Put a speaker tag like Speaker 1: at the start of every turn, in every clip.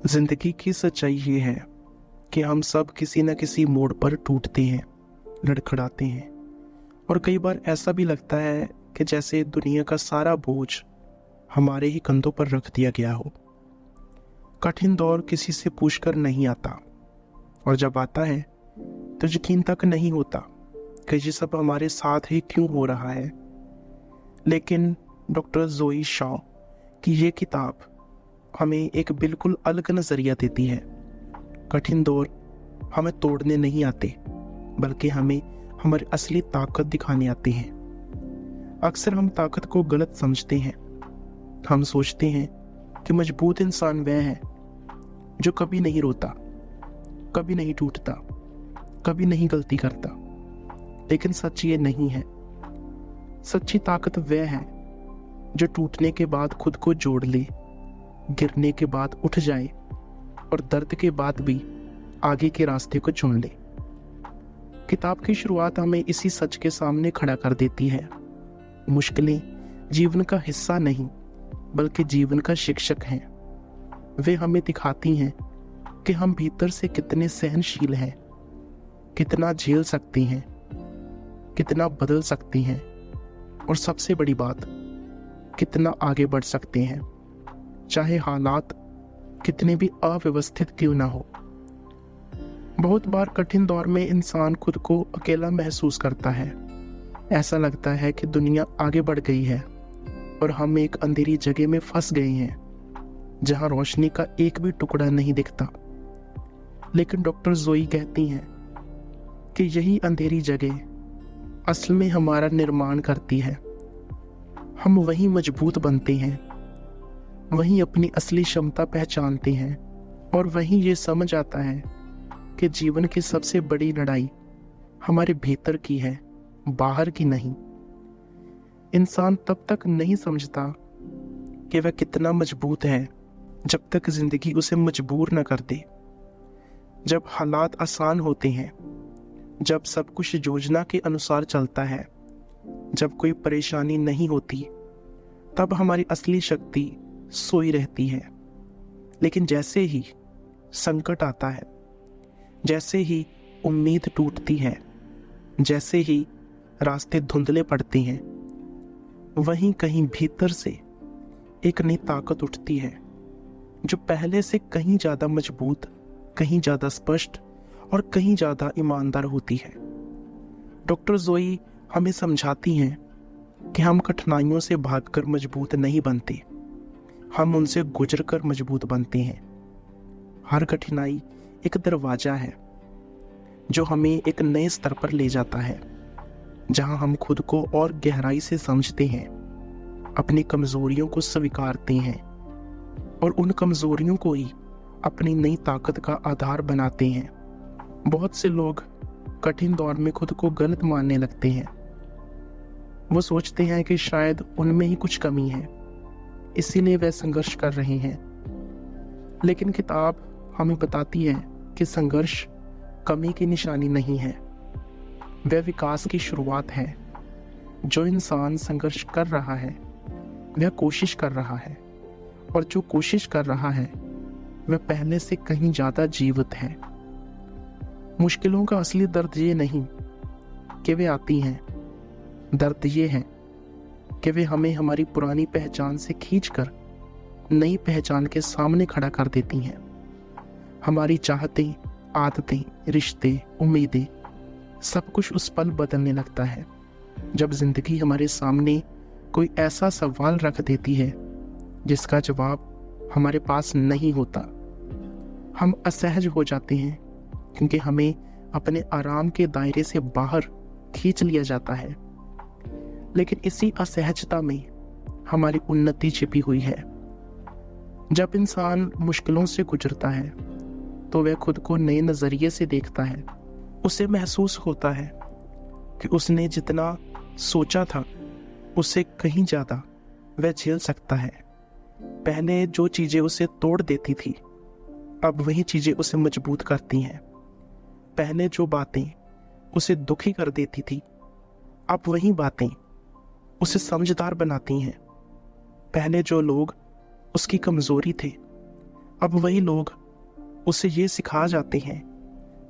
Speaker 1: जिंदगी की सच्चाई ये है कि हम सब किसी न किसी मोड़ पर टूटते हैं, लड़खड़ाते हैं और कई बार ऐसा भी लगता है कि जैसे दुनिया का सारा बोझ हमारे ही कंधों पर रख दिया गया हो। कठिन दौर किसी से पूछकर नहीं आता और जब आता है तो यकीन तक नहीं होता कि ये सब हमारे साथ ही क्यों हो रहा है। लेकिन डॉक्टर जोई शॉ की ये किताब हमें एक बिल्कुल अलग नजरिया देती है। कठिन दौर हमें तोड़ने नहीं आते बल्कि हमें हमारी असली ताकत दिखाने आते हैं। अक्सर हम ताकत को गलत समझते हैं। हम सोचते हैं कि मजबूत इंसान वह है जो कभी नहीं रोता, कभी नहीं टूटता, कभी नहीं गलती करता। लेकिन सच ये नहीं है। सच्ची ताकत वह है जो टूटने के बाद खुद को जोड़ ले, गिरने के बाद उठ जाए और दर्द के बाद भी आगे के रास्ते को चुन ले। किताब की शुरुआत हमें इसी सच के सामने खड़ा कर देती है। मुश्किलें जीवन का हिस्सा नहीं बल्कि जीवन का शिक्षक हैं। वे हमें दिखाती हैं कि हम भीतर से कितने सहनशील हैं, कितना झेल सकते हैं, कितना बदल सकते हैं और सबसे बड़ी बात, कितना आगे बढ़ सकते हैं, चाहे हालात कितने भी अव्यवस्थित क्यों ना हो। बहुत बार कठिन दौर में इंसान खुद को अकेला महसूस करता है। ऐसा लगता है कि दुनिया आगे बढ़ गई है और हम एक अंधेरी जगह में फंस गए हैं जहां रोशनी का एक भी टुकड़ा नहीं दिखता। लेकिन डॉक्टर जोई कहती हैं कि यही अंधेरी जगह असल में हमारा निर्माण करती है। हम वहीं मजबूत बनते हैं, वहीं अपनी असली क्षमता पहचानते हैं और वहीं ये समझ आता है कि जीवन की सबसे बड़ी लड़ाई हमारे भीतर की है, बाहर की नहीं। इंसान तब तक नहीं समझता कि वह कितना मजबूत है जब तक जिंदगी उसे मजबूर न कर दे। जब हालात आसान होते हैं, जब सब कुछ योजना के अनुसार चलता है, जब कोई परेशानी नहीं होती, तब हमारी असली शक्ति सोई रहती है। लेकिन जैसे ही संकट आता है, जैसे ही उम्मीद टूटती है, जैसे ही रास्ते धुंधले पड़ते हैं, वहीं कहीं भीतर से एक नई ताकत उठती है जो पहले से कहीं ज्यादा मजबूत, कहीं ज्यादा स्पष्ट और कहीं ज्यादा ईमानदार होती है। डॉक्टर जोई हमें समझाती हैं कि हम कठिनाइयों से भागकर मजबूत नहीं बनते, हम उनसे गुजरकर मजबूत बनते हैं। हर कठिनाई एक दरवाजा है जो हमें एक नए स्तर पर ले जाता है, जहां हम खुद को और गहराई से समझते हैं, अपनी कमजोरियों को स्वीकारते हैं और उन कमजोरियों को ही अपनी नई ताकत का आधार बनाते हैं। बहुत से लोग कठिन दौर में खुद को गलत मानने लगते हैं। वो सोचते हैं कि शायद उनमें ही कुछ कमी है, इसीलिए वे संघर्ष कर रहे हैं। लेकिन किताब हमें बताती है कि संघर्ष कमी की निशानी नहीं है, वह विकास की शुरुआत है। जो इंसान संघर्ष कर रहा है वह कोशिश कर रहा है, और जो कोशिश कर रहा है वह पहले से कहीं ज्यादा जीवित है। मुश्किलों का असली दर्द ये नहीं कि वे आती हैं, दर्द ये है कि वे हमें हमारी पुरानी पहचान से खींचकर नई पहचान के सामने खड़ा कर देती हैं। हमारी चाहतें, आदतें, रिश्ते, उम्मीदें, सब कुछ उस पल बदलने लगता है जब जिंदगी हमारे सामने कोई ऐसा सवाल रख देती है जिसका जवाब हमारे पास नहीं होता। हम असहज हो जाते हैं क्योंकि हमें अपने आराम के दायरे से बाहर खींच लिया जाता है। लेकिन इसी असहजता में हमारी उन्नति छिपी हुई है। जब इंसान मुश्किलों से गुजरता है तो वह खुद को नए नजरिए से देखता है। उसे महसूस होता है कि उसने जितना सोचा था उससे कहीं ज्यादा वह झेल सकता है। पहले जो चीजें उसे तोड़ देती थी, अब वही चीजें उसे मजबूत करती हैं। पहले जो बातें उसे दुखी कर देती थी, अब वही बातें उसे समझदार बनाती हैं। पहले जो लोग उसकी कमजोरी थे, अब वही लोग उसे ये सिखा जाते हैं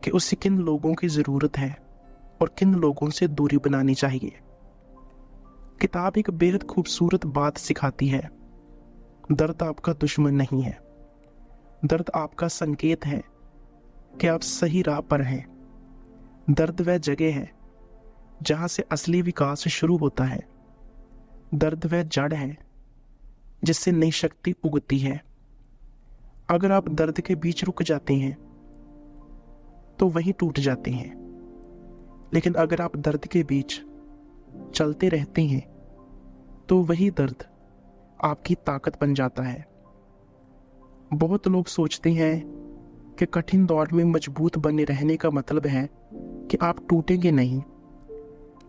Speaker 1: कि उसे किन लोगों की ज़रूरत है और किन लोगों से दूरी बनानी चाहिए। किताब एक बेहद खूबसूरत बात सिखाती है, दर्द आपका दुश्मन नहीं है, दर्द आपका संकेत है कि आप सही राह पर हैं। दर्द वह जगह है जहां से असली विकास शुरू होता है। दर्द वह जड़ है जिससे नई शक्ति उगती है। अगर आप दर्द के बीच रुक जाते हैं तो वहीं टूट जाते हैं, लेकिन अगर आप दर्द के बीच चलते रहते हैं तो वही दर्द आपकी ताकत बन जाता है। बहुत लोग सोचते हैं कि कठिन दौर में मजबूत बने रहने का मतलब है कि आप टूटेंगे नहीं,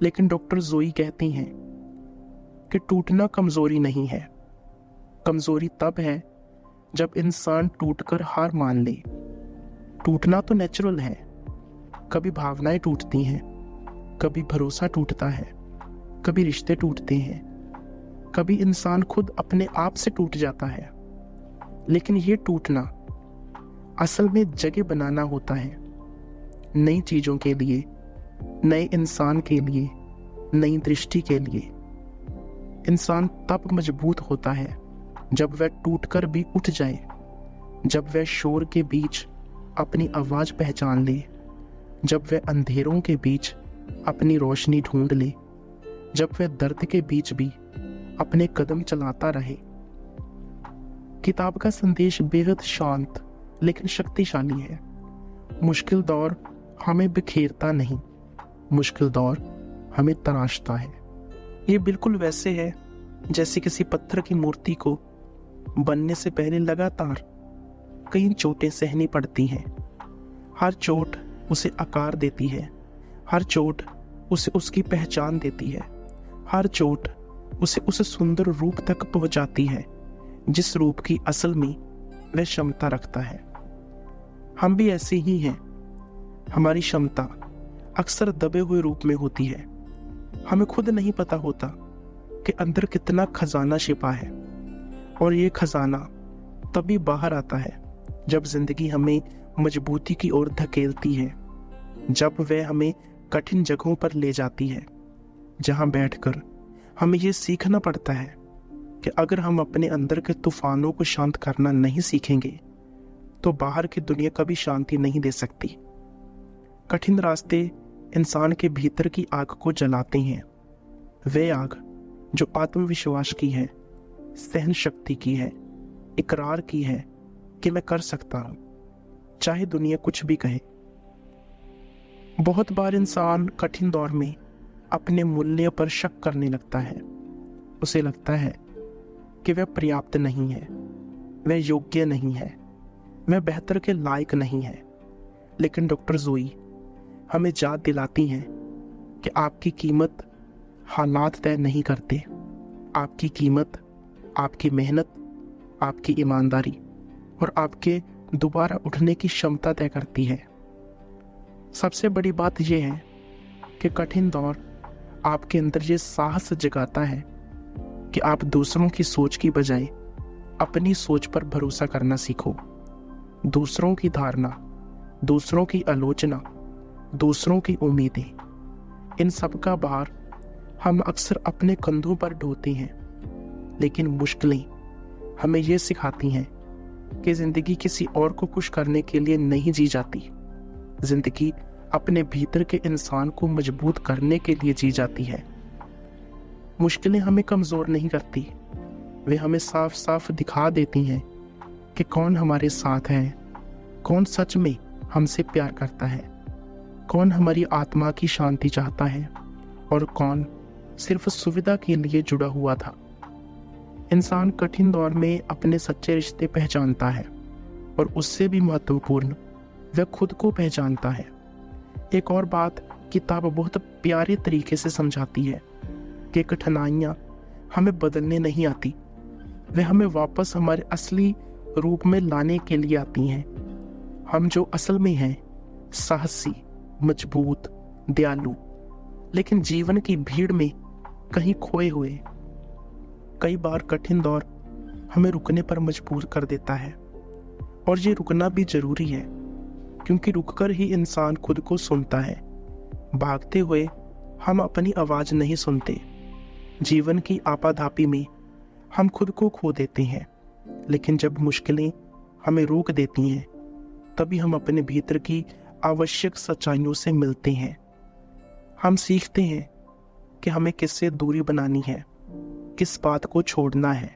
Speaker 1: लेकिन डॉक्टर जोई कहती हैं कि टूटना कमजोरी नहीं है। कमजोरी तब है जब इंसान टूटकर हार मान ले। टूटना तो नेचुरल है, कभी भावनाएं टूटती हैं, कभी भरोसा टूटता है, कभी रिश्ते टूटते हैं, कभी इंसान खुद अपने आप से टूट जाता है। लेकिन ये टूटना असल में जगह बनाना होता है, नई चीजों के लिए, नए इंसान के लिए, नई दृष्टि के लिए। इंसान तब मजबूत होता है जब वह टूटकर भी उठ जाए, जब वह शोर के बीच अपनी आवाज पहचान ले, जब वह अंधेरों के बीच अपनी रोशनी ढूंढ ले, जब वह दर्द के बीच भी अपने कदम चलाता रहे। किताब का संदेश बेहद शांत लेकिन शक्तिशाली है। मुश्किल दौर हमें बिखेरता नहीं, मुश्किल दौर हमें तराशता है। ये बिल्कुल वैसे है जैसे किसी पत्थर की मूर्ति को बनने से पहले लगातार कई चोटें सहनी पड़ती हैं। हर चोट उसे आकार देती है, हर चोट उसे उसकी पहचान देती है, हर चोट उसे उस सुंदर रूप तक पहुंचाती है जिस रूप की असल में वह क्षमता रखता है। हम भी ऐसे ही हैं। हमारी क्षमता अक्सर दबे हुए रूप में होती है। हमें खुद नहीं पता होता कि अंदर कितना खजाना छिपा है, और ये खजाना तभी बाहर आता है जब जिंदगी हमें मजबूती की ओर धकेलती है, जब वह हमें कठिन जगहों पर ले जाती है, जहां बैठकर हमें ये सीखना पड़ता है कि अगर हम अपने अंदर के तूफानों को शांत करना नहीं सीखेंगे तो बाहर की दुनिया कभी शांति नहीं दे सकती। कठिन रास्ते इंसान के भीतर की आग को जलाते हैं, वे आग जो आत्मविश्वास की है, सहन शक्ति की है, इकरार की है कि मैं कर सकता हूं चाहे दुनिया कुछ भी कहे। बहुत बार इंसान कठिन दौर में अपने मूल्य पर शक करने लगता है। उसे लगता है कि वह पर्याप्त नहीं है, वह योग्य नहीं है, वह बेहतर के लायक नहीं है। लेकिन डॉक्टर जोई हमें याद दिलाती हैं कि आपकी कीमत हालात तय नहीं करते। आपकी कीमत आपकी मेहनत, आपकी ईमानदारी और आपके दोबारा उठने की क्षमता तय करती है। सबसे बड़ी बात यह है कि कठिन दौर आपके अंदर ये साहस जगाता है कि आप दूसरों की सोच की बजाय अपनी सोच पर भरोसा करना सीखो। दूसरों की धारणा, दूसरों की आलोचना, दूसरों की उम्मीदें, इन सब का भार हम अक्सर अपने कंधों पर ढोते हैं। लेकिन मुश्किलें हमें यह सिखाती हैं कि जिंदगी किसी और को खुश करने के लिए नहीं जी जाती। जिंदगी अपने भीतर के इंसान को मजबूत करने के लिए जी जाती है। मुश्किलें हमें कमजोर नहीं करती, वे हमें साफ साफ दिखा देती हैं कि कौन हमारे साथ है, कौन सच में हमसे प्यार करता है, कौन हमारी आत्मा की शांति चाहता है और कौन सिर्फ सुविधा के लिए जुड़ा हुआ था। इंसान कठिन दौर में अपने सच्चे रिश्ते पहचानता है और उससे भी महत्वपूर्ण वह खुद को पहचानता है। एक और बात किताब बहुत प्यारे तरीके से समझाती है कि कठिनाइयाँ हमें बदलने नहीं आती, वे हमें वापस हमारे असली रूप में लाने के लिए आती हैं। हम जो असल में हैं, साहसी, मजबूत, दयालु, लेकिन जीवन की भीड़ में कहीं खोए हुए। कई बार कठिन दौर हमें रुकने पर मजबूर कर देता है। और ये रुकना भी जरूरी है, क्योंकि रुककर ही इंसान खुद को सुनता है। भागते हुए हम अपनी आवाज़ नहीं सुनते। जीवन की आपाधापी में हम खुद को खो देते हैं, लेकिन जब मुश्किलें हमें रोक देती हैं, तभी हम अपने भीतर की आवश्यक सच्चाइयों से मिलते हैं। हम सीखते हैं कि हमें किससे दूरी बनानी है, किस बात को छोड़ना है,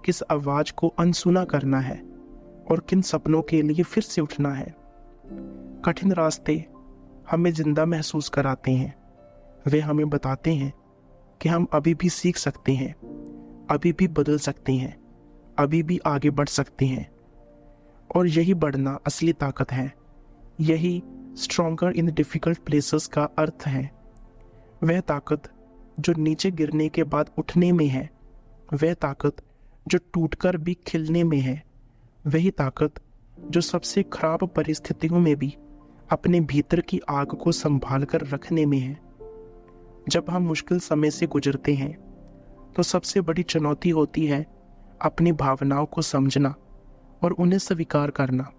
Speaker 1: किस आवाज़ को अनसुना करना है और किन सपनों के लिए फिर से उठना है। कठिन रास्ते हमें जिंदा महसूस कराते हैं। वे हमें बताते हैं कि हम अभी भी सीख सकते हैं, अभी भी बदल सकते हैं, अभी भी आगे बढ़ सकते हैं। और यही बढ़ना असली ताकत है। यही स्ट्रॉन्गर इन डिफिकल्ट प्लेसेस का अर्थ है। वह ताकत जो नीचे गिरने के बाद उठने में है, वह ताकत जो टूटकर भी खिलने में है, वही ताकत जो सबसे खराब परिस्थितियों में भी अपने भीतर की आग को संभाल कर रखने में है। जब हम मुश्किल समय से गुजरते हैं तो सबसे बड़ी चुनौती होती है अपनी भावनाओं को समझना और उन्हें स्वीकार करना।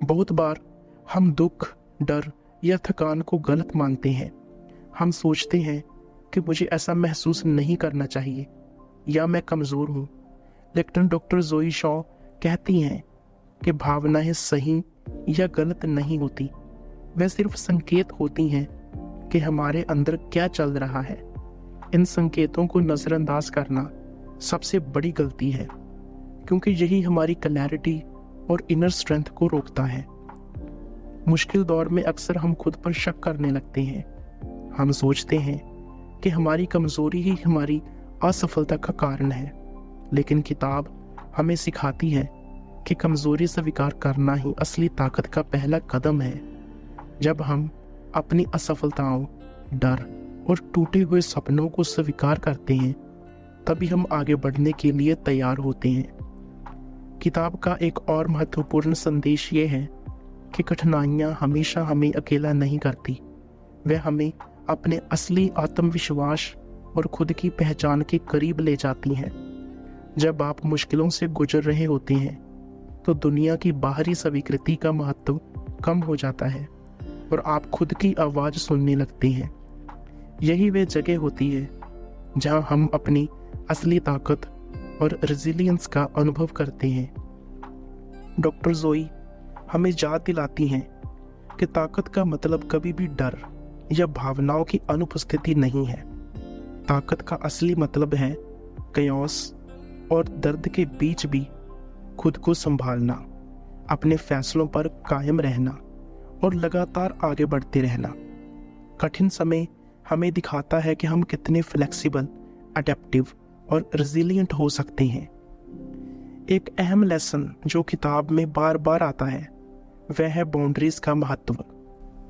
Speaker 1: बहुत बार हम दुख, डर या थकान को गलत मानते हैं। हम सोचते हैं कि मुझे ऐसा महसूस नहीं करना चाहिए या मैं कमज़ोर हूँ। लेकिन डॉक्टर जोई शॉ कहती हैं कि भावनाएं सही या गलत नहीं होती, वे सिर्फ संकेत होती हैं कि हमारे अंदर क्या चल रहा है। इन संकेतों को नज़रअंदाज करना सबसे बड़ी गलती है, क्योंकि यही हमारी क्लैरिटी और इनर स्ट्रेंथ को रोकता है। मुश्किल दौर में अक्सर हम खुद पर शक करने लगते हैं। हम सोचते हैं कि हमारी कमज़ोरी ही हमारी असफलता का कारण है, लेकिन किताब हमें सिखाती है कि कमज़ोरी स्वीकार करना ही असली ताकत का पहला कदम है। जब हम अपनी असफलताओं, डर और टूटे हुए सपनों को स्वीकार करते हैं, तभी हम आगे बढ़ने के लिए तैयार होते हैं। किताब का एक और महत्वपूर्ण संदेश ये है कि कठिनाइयाँ हमेशा हमें अकेला नहीं करती। वे हमें अपने असली आत्मविश्वास और खुद की पहचान के करीब ले जाती हैं। जब आप मुश्किलों से गुजर रहे होते हैं तो दुनिया की बाहरी स्वीकृति का महत्व कम हो जाता है और आप खुद की आवाज़ सुनने लगते हैं। यही वे जगह होती है जहां हम अपनी असली ताकत और रेजिलियंस का अनुभव करते हैं। डॉक्टर जोई हमें याद दिलाती हैं कि ताकत का मतलब कभी भी डर या भावनाओं की अनुपस्थिति नहीं है। ताकत का असली मतलब है कयास और दर्द के बीच भी खुद को संभालना, अपने फैसलों पर कायम रहना और लगातार आगे बढ़ते रहना। कठिन समय हमें दिखाता है कि हम कितने फ्लेक्सिबल, अडेप्टिव और रेजिलिएंट हो सकते हैं। एक अहम लेसन जो किताब में बार बार आता है वह है बाउंड्रीज का महत्व।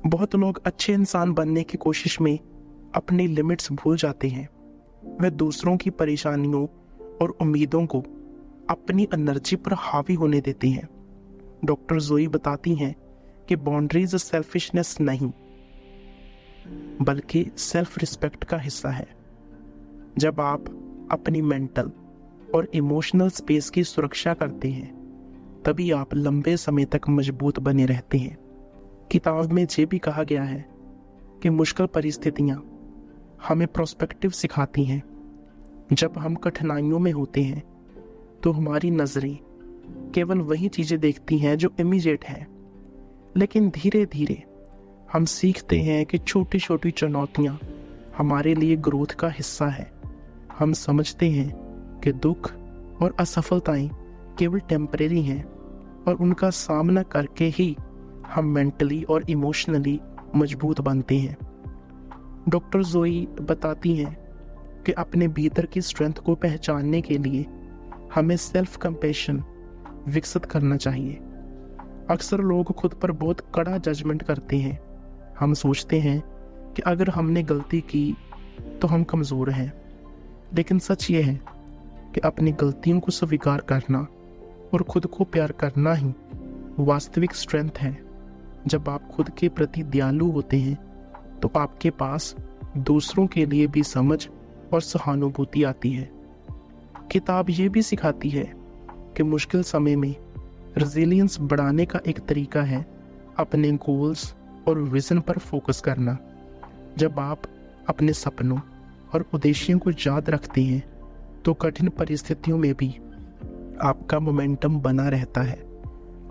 Speaker 1: बहुत लोग अच्छे इंसान बनने की कोशिश में अपनी लिमिट्स भूल जाते हैं। वे दूसरों की परेशानियों और उम्मीदों को अपनी एनर्जी पर हावी होने देते हैं। डॉक्टर जोई बताती हैं कि बाउंड्रीज सेल्फिशनेस नहीं, बल्कि सेल्फ रिस्पेक्ट का हिस्सा है। जब आप अपनी मेंटल और इमोशनल स्पेस की सुरक्षा करते हैं, तभी आप लंबे समय तक मजबूत बने रहते हैं। किताब में ये भी कहा गया है कि मुश्किल परिस्थितियां हमें प्रोस्पेक्टिव सिखाती हैं। जब हम कठिनाइयों में होते हैं तो हमारी नजरें केवल वही चीजें देखती हैं जो इमीडिएट है, लेकिन धीरे धीरे हम सीखते हैं कि छोटी छोटी चुनौतियां हमारे लिए ग्रोथ का हिस्सा है। हम समझते हैं कि दुख और असफलताएं केवल टेम्परेरी हैं और उनका सामना करके ही हम मेंटली और इमोशनली मजबूत बनते हैं। डॉक्टर जोई बताती हैं कि अपने भीतर की स्ट्रेंथ को पहचानने के लिए हमें सेल्फ कंपैशन विकसित करना चाहिए। अक्सर लोग खुद पर बहुत कड़ा जजमेंट करते हैं। हम सोचते हैं कि अगर हमने गलती की तो हम कमज़ोर हैं, लेकिन सच ये है कि अपनी गलतियों को स्वीकार करना और खुद को प्यार करना ही वास्तविक स्ट्रेंथ है। जब आप खुद के प्रति दयालु होते हैं तो आपके पास दूसरों के लिए भी समझ और सहानुभूति आती है। किताब ये भी सिखाती है कि मुश्किल समय में रेजिलियंस बढ़ाने का एक तरीका है अपने गोल्स और विजन पर फोकस करना। जब आप अपने सपनों और उद्देश्यों को याद रखते हैं तो कठिन परिस्थितियों में भी आपका मोमेंटम बना रहता है।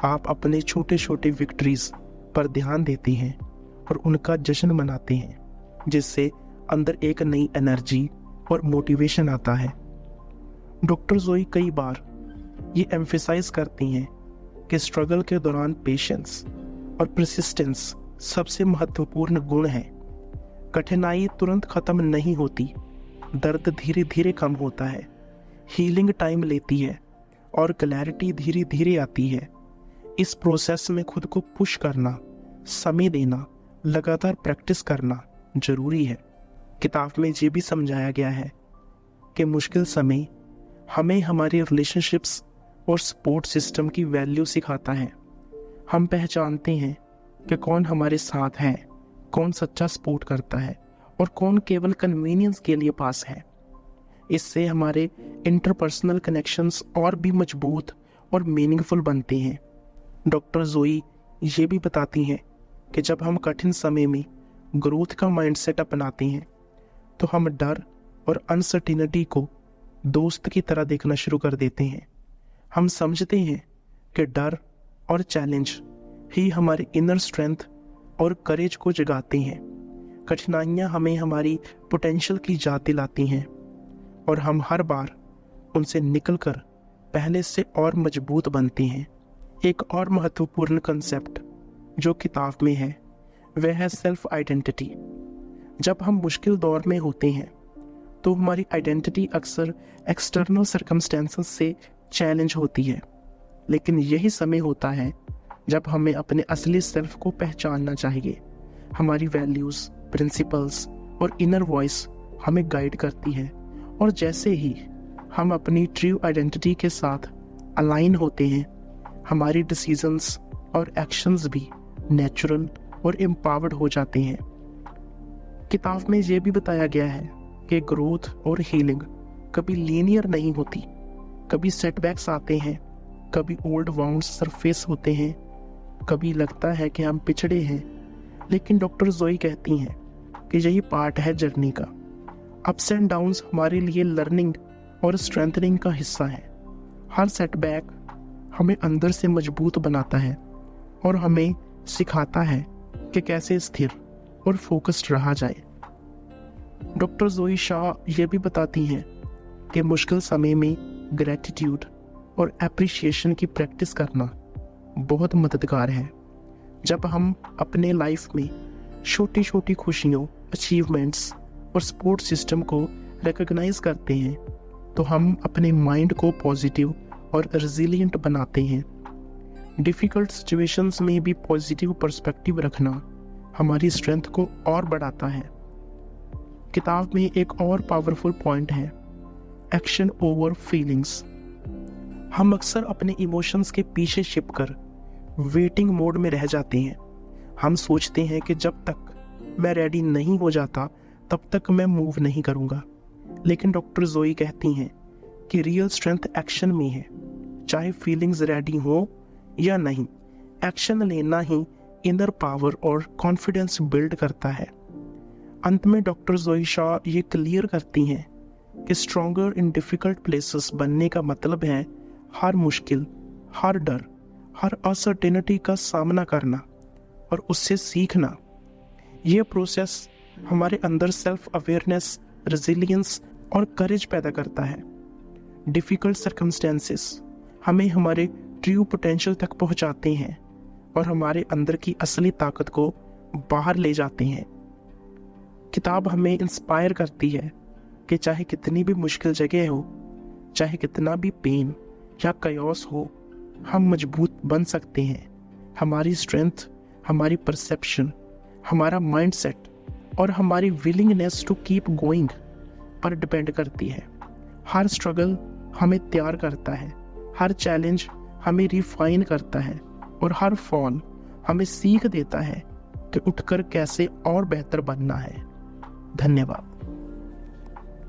Speaker 1: आप अपने छोटे छोटे विक्ट्रीज पर ध्यान देते हैं और उनका जश्न मनाते हैं, जिससे अंदर एक नई एनर्जी और मोटिवेशन आता है। डॉक्टर जोई कई बार ये एम्फेसाइज करती हैं कि स्ट्रगल के दौरान पेशेंस और परसिस्टेंस सबसे महत्वपूर्ण गुण है। कठिनाई तुरंत खत्म नहीं होती, दर्द धीरे धीरे कम होता है, हीलिंग टाइम लेती है और क्लैरिटी धीरे धीरे आती है। इस प्रोसेस में खुद को पुश करना, समय देना, लगातार प्रैक्टिस करना जरूरी है। किताब में ये भी समझाया गया है कि मुश्किल समय हमें हमारे रिलेशनशिप्स और सपोर्ट सिस्टम की वैल्यू सिखाता है। हम पहचानते हैं कि कौन हमारे साथ है, कौन सच्चा सपोर्ट करता है और कौन केवल कन्वीनियंस के लिए पास है। इससे हमारे इंटरपर्सनल कनेक्शंस और भी मजबूत और मीनिंगफुल बनते हैं। डॉक्टर जोई ये भी बताती हैं कि जब हम कठिन समय में ग्रोथ का माइंडसेट अपनाते हैं तो हम डर और अनसर्टिनिटी को दोस्त की तरह देखना शुरू कर देते हैं। हम समझते हैं कि डर और चैलेंज ही हमारे इनर स्ट्रेंथ और करेज को जगाते हैं। कठिनाइयाँ हमें हमारी पोटेंशियल की याद दिलाती हैं और हम हर बार उनसे निकलकर पहले से और मजबूत बनते हैं। एक और महत्वपूर्ण कंसेप्ट जो किताब में है वह है सेल्फ आइडेंटिटी। जब हम मुश्किल दौर में होते हैं तो हमारी आइडेंटिटी अक्सर एक्सटर्नल सर्कमस्टेंसेस से चैलेंज होती है, लेकिन यही समय होता है जब हमें अपने असली सेल्फ को पहचानना चाहिए। हमारी वैल्यूज़, प्रिंसिपल्स और इनर वॉइस हमें गाइड करती है, और जैसे ही हम अपनी ट्रू आइडेंटिटी के साथ अलाइन होते हैं, हमारी डिसीजंस और एक्शंस भी नेचुरल और एम्पावर्ड हो जाते हैं। किताब में ये भी बताया गया है कि ग्रोथ और हीलिंग कभी लीनियर नहीं होती। कभी सेटबैक्स आते हैं, कभी ओल्ड वाउंड्स सरफेस होते हैं, कभी लगता है कि हम पिछड़े हैं, लेकिन डॉक्टर जोई कहती हैं कि यही पार्ट है जर्नी का। अप्स एंड डाउन्स हमारे लिए लर्निंग और स्ट्रेंथनिंग का हिस्सा है। हर सेटबैक हमें अंदर से मजबूत बनाता है और हमें सिखाता है कि कैसे स्थिर और फोकस्ड रहा जाए। डॉक्टर जोई शाह ये भी बताती हैं कि मुश्किल समय में ग्रैटिट्यूड और एप्रिशिएशन की प्रैक्टिस करना बहुत मददगार है। जब हम अपने लाइफ में छोटी छोटी खुशियों, अचीवमेंट्स और सपोर्ट सिस्टम को रिकॉग्नाइज करते हैं तो हम अपने माइंड को पॉजिटिव और रेजिलिएंट बनाते हैं। डिफ़िकल्ट सिचुएशंस में भी पॉजिटिव पर्सपेक्टिव रखना हमारी स्ट्रेंथ को और बढ़ाता है। किताब में एक और पावरफुल पॉइंट है, एक्शन ओवर फीलिंग्स। हम अक्सर अपने इमोशंस के पीछे छिपकर वेटिंग मोड में रह जाते हैं। हम सोचते हैं कि जब तक मैं रेडी नहीं हो जाता तब तक मैं मूव नहीं करूंगा, लेकिन डॉक्टर जोई कहती हैं कि रियल स्ट्रेंथ एक्शन में है। चाहे फीलिंग्स रेडी हो या नहीं, एक्शन लेना ही इनर पावर और कॉन्फिडेंस बिल्ड करता है। अंत में डॉक्टर जोई शाह ये क्लियर करती हैं कि स्ट्रॉन्गर इन डिफ़िकल्ट प्लेसेस बनने का मतलब है हर मुश्किल, हर डर, हर अनसर्टेनिटी का सामना करना और उससे सीखना। ये प्रोसेस हमारे अंदर सेल्फ अवेयरनेस, रेजिलियंस और करेज पैदा करता है। डिफ़िकल्ट सर्कमस्टेंसेस हमें हमारे ट्रू पोटेंशियल तक पहुंचाते हैं और हमारे अंदर की असली ताकत को बाहर ले जाते हैं। किताब हमें इंस्पायर करती है कि चाहे कितनी भी मुश्किल जगह हो, चाहे कितना भी पेन या कयास हो, हम मजबूत बन सकते हैं। हमारी स्ट्रेंथ, हमारी परसेप्शन, हमारा माइंडसेट और हमारी विलिंगनेस टू कीप गोइंग पर डिपेंड करती है। हर स्ट्रगल हमें तैयार करता है, हर चैलेंज हमें रिफाइन करता है और हर फॉल हमें सीख देता है कि उठकर कैसे और बेहतर बनना है। धन्यवाद।